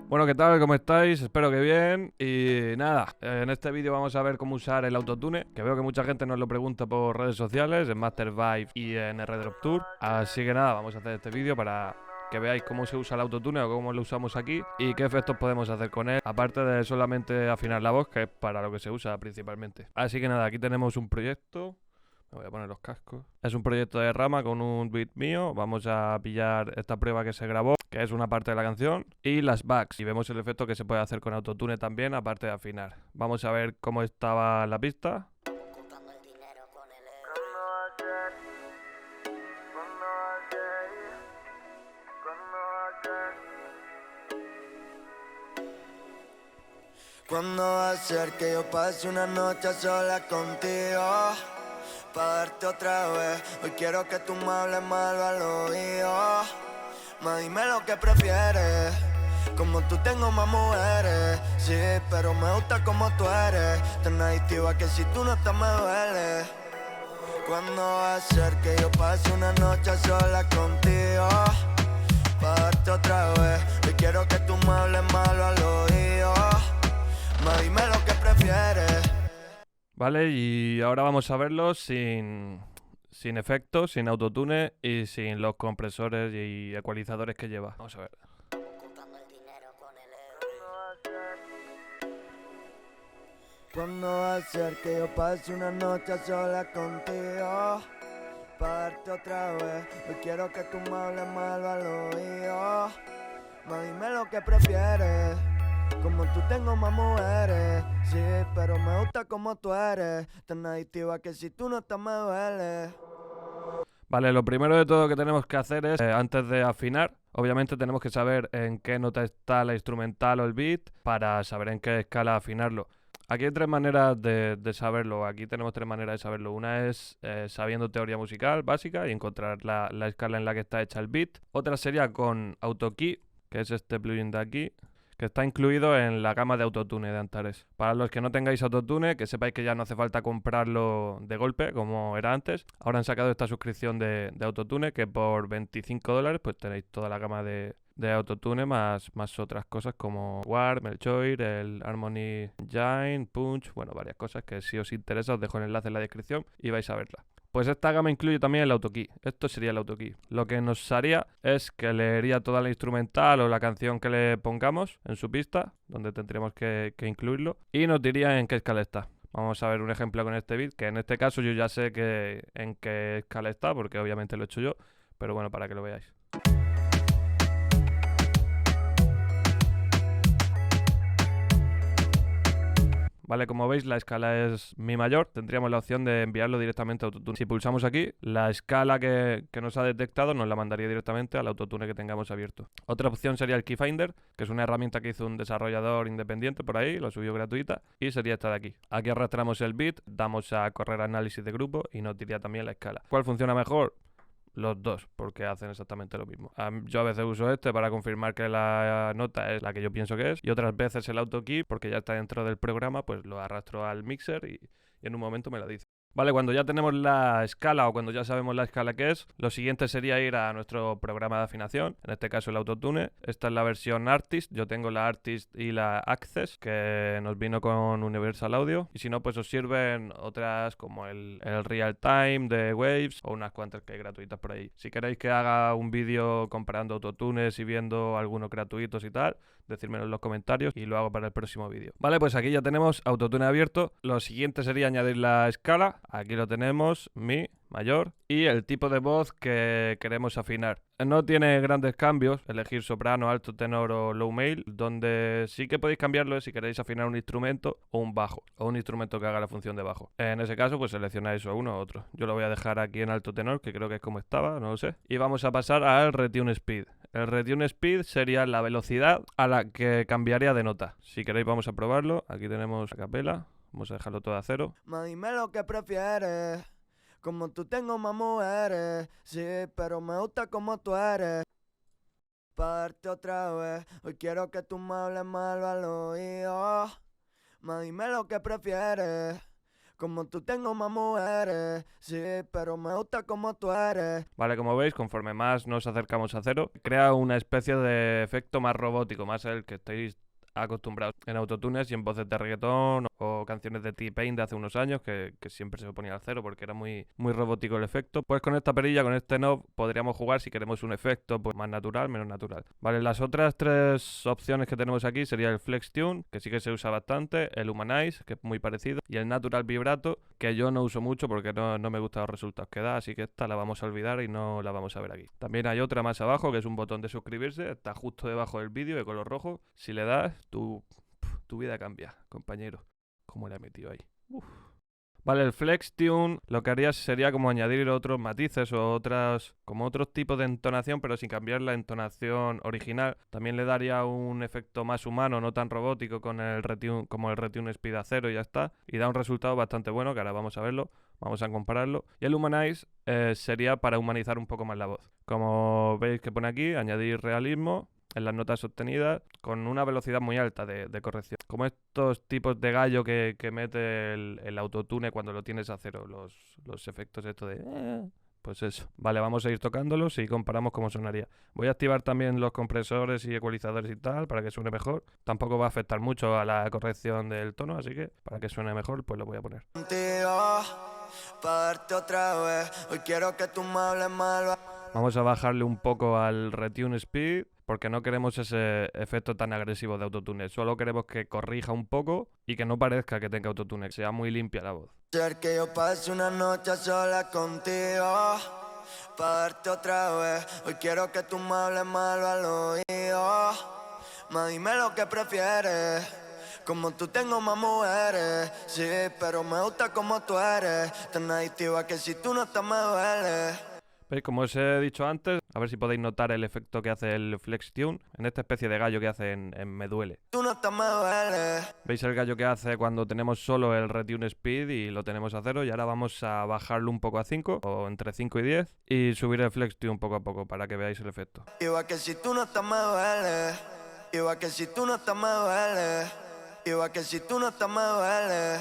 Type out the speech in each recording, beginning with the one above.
Bueno, ¿qué tal? ¿Cómo estáis? Espero que bien. Y nada, en este vídeo vamos a ver cómo usar el autotune, que veo que mucha gente nos lo pregunta por redes sociales, en Master Vibe y en R-Drop Tour. Así que nada, vamos a hacer este vídeo para que veáis cómo se usa el autotune o cómo lo usamos aquí y qué efectos podemos hacer con él, aparte de solamente afinar la voz, que es para lo que se usa principalmente. Así que nada, aquí tenemos un proyecto. Me voy a poner los cascos. Es un proyecto de Rama con un beat mío. Vamos a pillar esta prueba que se grabó, que es una parte de la canción, y las backs. Y vemos el efecto que se puede hacer con autotune también, aparte de afinar. Vamos a ver cómo estaba la pista. ¿Cuándo va a ser que yo pase una noche a solas contigo? Pa' darte otra vez. Hoy quiero que tú me hables mal al oído. Más dime lo que prefieres. Como tú tengo más mujeres. Sí, pero me gusta como tú eres. Tan adictiva que si tú no estás me duele. ¿Cuándo va a ser que yo pase una noche a solas contigo? Pa' darte otra vez. Hoy quiero que tú me hables mal al oído. Más dime lo que prefieres. Vale, y ahora vamos a verlo sin efectos, sin autotune y sin los compresores y ecualizadores que lleva. Vamos a ver. ¿Cuándo va a ser que yo pase una noche a solas contigo? Pa' darte otra vez. Hoy quiero que tú me hables mal al oído. Más dime lo que prefieres. Como tú tengo más mujeres. Sí, pero me gusta como tú eres. Tan adictiva que si tú no estás me duele. Vale, lo primero de todo que tenemos que hacer es, antes de afinar, obviamente tenemos que saber en qué nota está la instrumental o el beat para saber en qué escala afinarlo. Aquí hay tres maneras de saberlo, aquí tenemos tres maneras de saberlo. Una es sabiendo teoría musical básica y encontrar la escala en la que está hecha el beat. Otra sería con AutoKey, que es este plugin de aquí, que está incluido en la gama de autotune de Antares. Para los que no tengáis autotune, que sepáis que ya no hace falta comprarlo de golpe como era antes. Ahora han sacado esta suscripción de autotune que por $25 pues tenéis toda la gama de autotune más otras cosas como Warp, Melchoir, el Harmony Engine, Punch, bueno, varias cosas que si os interesa os dejo el enlace en la descripción y vais a verla. Pues esta gama incluye también el AutoKey. Esto sería el AutoKey. Lo que nos haría es que leería toda la instrumental o la canción que le pongamos en su pista, donde tendríamos que incluirlo, y nos diría en qué escala está. Vamos a ver un ejemplo con este beat, que en este caso yo ya sé en qué escala está, porque obviamente lo he hecho yo, pero bueno, para que lo veáis. Vale, como veis la escala es mi mayor, tendríamos la opción de enviarlo directamente a Autotune. Si pulsamos aquí, la escala que nos ha detectado nos la mandaría directamente al Autotune que tengamos abierto. Otra opción sería el Keyfinder, que es una herramienta que hizo un desarrollador independiente por ahí, lo subió gratuita, y sería esta de aquí. Aquí arrastramos el beat, damos a correr análisis de grupo y nos diría también la escala. ¿Cuál funciona mejor? Los dos, porque hacen exactamente lo mismo. Yo a veces uso este para confirmar que la nota es la que yo pienso que es, y otras veces el AutoKey, porque ya está dentro del programa, pues lo arrastro al mixer y en un momento me lo dice. Vale, cuando ya tenemos la escala o cuando ya sabemos la escala que es, lo siguiente sería ir a nuestro programa de afinación, en este caso el Autotune. Esta es la versión Artist, yo tengo la Artist y la Access, que nos vino con Universal Audio. Y si no, pues os sirven otras como el Real Time de Waves o unas cuantas que hay gratuitas por ahí. Si queréis que haga un vídeo comparando autotunes y viendo algunos gratuitos y tal, decírmelo en los comentarios y lo hago para el próximo vídeo. Vale, pues aquí ya tenemos autotune abierto. Lo siguiente sería añadir la escala. Aquí lo tenemos, mi mayor, y el tipo de voz que queremos afinar. No tiene grandes cambios, elegir soprano, alto, tenor o low male, donde sí que podéis cambiarlo es si queréis afinar un instrumento o un bajo, o un instrumento que haga la función de bajo. En ese caso, pues seleccionáis o uno o otro. Yo lo voy a dejar aquí en alto tenor, que creo que es como estaba, no lo sé. Y vamos a pasar al retune speed. El retune speed sería la velocidad a la que cambiaría de nota. Si queréis vamos a probarlo. Aquí tenemos a capela. Vamos a dejarlo todo a 0. Más dime lo que prefieres. Como tú tengo más mujeres. Sí, pero me gusta como tú eres. Pa' darte otra vez. Hoy quiero que tú me hables mal al oído. Más dime lo que prefieres. Como tú tengo más mujeres, sí, pero me gusta como tú eres. Vale, como veis, conforme más nos acercamos a cero, crea una especie de efecto más robótico, más el que estáis acostumbrados en autotunes y en voces de reggaetón o canciones de T-Pain de hace unos años que siempre se ponía al cero porque era muy robótico el efecto. Pues con esta perilla, con este knob, podríamos jugar si queremos un efecto pues más natural, menos natural. Vale, las otras tres opciones que tenemos aquí sería el Flex Tune, que sí que se usa bastante, el Humanize, que es muy parecido, y el Natural Vibrato, que yo no uso mucho porque no me gustan los resultados que da, así que esta la vamos a olvidar y no la vamos a ver aquí. También hay otra más abajo, que es un botón de suscribirse, está justo debajo del vídeo de color rojo. Si le das, tu vida cambia, compañero. ¿Cómo le he metido ahí? Uf. Vale, el Flex Tune lo que haría sería como añadir otros matices o como otros tipos de entonación, pero sin cambiar la entonación original. También le daría un efecto más humano, no tan robótico con el retune, como el Retune Speed a 0 y ya está. Y da un resultado bastante bueno, que ahora vamos a verlo, vamos a compararlo. Y el Humanize sería para humanizar un poco más la voz. Como veis que pone aquí, añadir realismo en las notas sostenidas con una velocidad muy alta de corrección. Como estos tipos de gallo que mete el autotune cuando lo tienes a cero, los efectos estos de... Pues eso. Vale, vamos a ir tocándolos y comparamos cómo sonaría. Voy a activar también los compresores y ecualizadores y tal para que suene mejor. Tampoco va a afectar mucho a la corrección del tono, así que para que suene mejor pues lo voy a poner. Contigo, pa' darte otra vez. Hoy quiero que tú me hables mal. Vamos a bajarle un poco al Retune Speed porque no queremos ese efecto tan agresivo de autotune. Solo queremos que corrija un poco y que no parezca que tenga autotune, que sea muy limpia la voz. Ser que yo pase una noche sola contigo, pa' darte otra vez. Hoy quiero que tú me hables mal al oído. Ma, dime lo que prefieres. Como tú tengo más mujeres, sí, pero me gusta como tú eres. Tan adictiva que si tú no estás me duele. ¿Veis? Como os he dicho antes, a ver si podéis notar el efecto que hace el Flex Tune en esta especie de gallo que hace en Me Duele. Tú no estás me duele. ¿Veis el gallo que hace cuando tenemos solo el Retune Speed y lo tenemos a 0? Y ahora vamos a bajarlo un poco a 5, o entre 5 y 10, y subir el Flex Tune poco a poco para que veáis el efecto. Igual que si tú no estás me duele. Igual que si tú no estás me duele. Igual que si tú no estás me duele.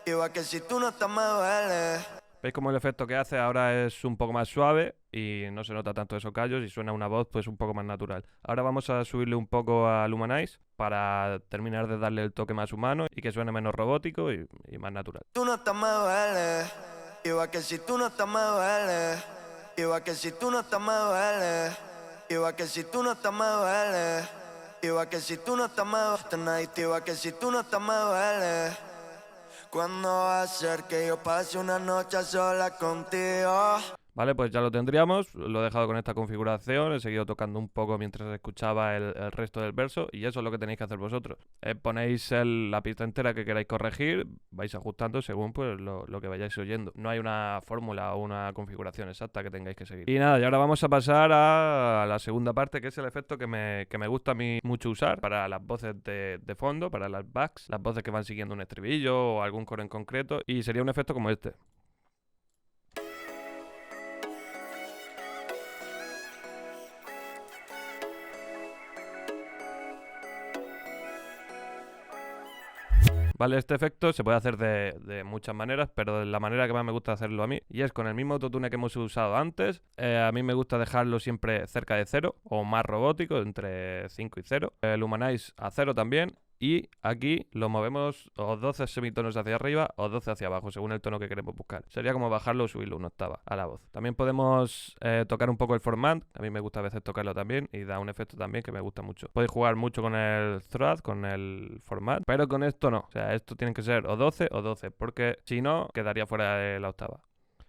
Igual que si tú no estás me duele. ¿Veis cómo el efecto que hace ahora es un poco más suave y no se nota tanto esos callos y suena una voz pues un poco más natural? Ahora vamos a subirle un poco al Humanize para terminar de darle el toque más humano y que suene menos robótico y más natural. Tú no estás me duele. Igual que si tú no estás me duele. Igual que si tú no estás me duele. Igual que si tú no estás me duele. Igual que si tú no estás me duele. Tan adictiva que si tú no estás me duele. ¿Cuándo va a ser que yo pase una noche sola contigo? Vale, pues ya lo tendríamos, lo he dejado con esta configuración, he seguido tocando un poco mientras escuchaba el resto del verso y eso es lo que tenéis que hacer vosotros. Ponéis la pista entera que queráis corregir, vais ajustando según pues lo que vayáis oyendo. No hay una fórmula o una configuración exacta que tengáis que seguir. Y nada, y ahora vamos a pasar a la segunda parte, que es el efecto que me gusta a mí mucho usar para las voces de fondo, para las backs, las voces que van siguiendo un estribillo o algún coro en concreto, y sería un efecto como este. Vale, este efecto se puede hacer de muchas maneras, pero de la manera que más me gusta hacerlo a mí, y es con el mismo autotune que hemos usado antes. A mí me gusta dejarlo siempre cerca de 0 o más robótico, entre 5 y 0. El Humanize a 0 también. Y aquí lo movemos o 12 semitonos hacia arriba o 12 hacia abajo, según el tono que queremos buscar. Sería como bajarlo o subirlo una octava a la voz. También podemos tocar un poco el format. A mí me gusta a veces tocarlo también y da un efecto también que me gusta mucho. Podéis jugar mucho con el throat, con el format, pero con esto no. O sea, esto tiene que ser o 12 o 12, porque si no, quedaría fuera de la octava.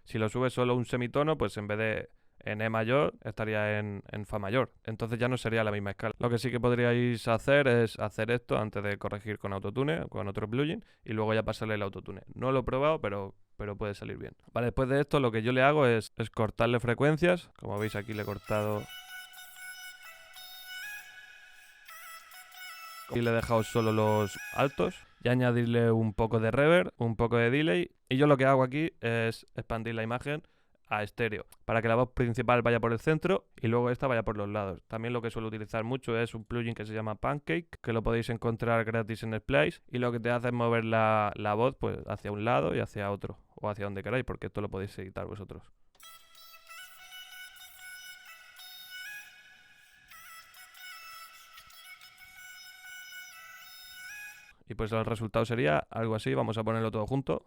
Si lo subes solo un semitono, pues en vez de en E mayor estaría en Fa mayor. Entonces ya no sería la misma escala. Lo que sí que podríais hacer es hacer esto antes de corregir con autotune o con otro plugin y luego ya pasarle el autotune. No lo he probado, pero puede salir bien. Vale, después de esto lo que yo le hago es cortarle frecuencias. Como veis aquí le he cortado y le he dejado solo los altos y añadirle un poco de reverb, un poco de delay, y yo lo que hago aquí es expandir la imagen a estéreo, para que la voz principal vaya por el centro y luego esta vaya por los lados. También lo que suelo utilizar mucho es un plugin que se llama Pancake, que lo podéis encontrar gratis en Splice, y lo que te hace es mover la voz pues hacia un lado y hacia otro, o hacia donde queráis, porque esto lo podéis editar vosotros. Y pues el resultado sería algo así, vamos a ponerlo todo junto.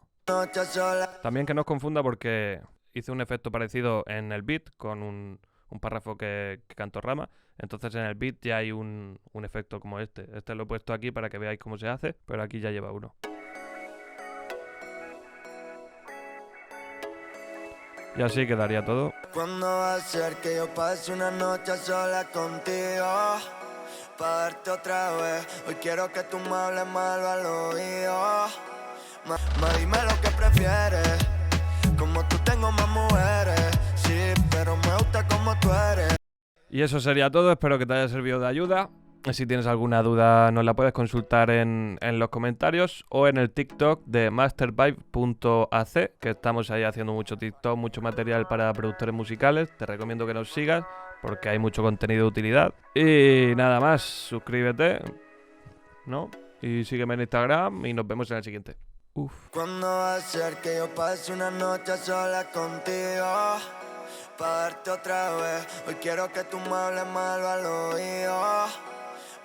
También que no os confunda porque hice un efecto parecido en el beat con un párrafo que canto rama. Entonces en el beat ya hay un efecto como este. Este lo he puesto aquí para que veáis cómo se hace, pero aquí ya lleva uno. Y así quedaría todo. ¿Cuándo va a ser que yo pase una noche a solas contigo? Pa' darte otra vez. Hoy quiero que tú me hables malo al oído. Dime lo que prefieres. Como tú tengo más mujeres. Sí, pero me gusta como tú eres. Y eso sería todo, espero que te haya servido de ayuda. Si tienes alguna duda nos la puedes consultar en los comentarios o en el TikTok de mastervibe.ac, que estamos ahí haciendo mucho TikTok, mucho material para productores musicales. Te recomiendo que nos sigas porque hay mucho contenido de utilidad. Y nada más, suscríbete, ¿no? Y sígueme en Instagram y nos vemos en el siguiente. ¿Cuándo va a ser que yo pase una noche a solas contigo? Pa' darte otra vez. Hoy quiero que tú me hables malo al oído.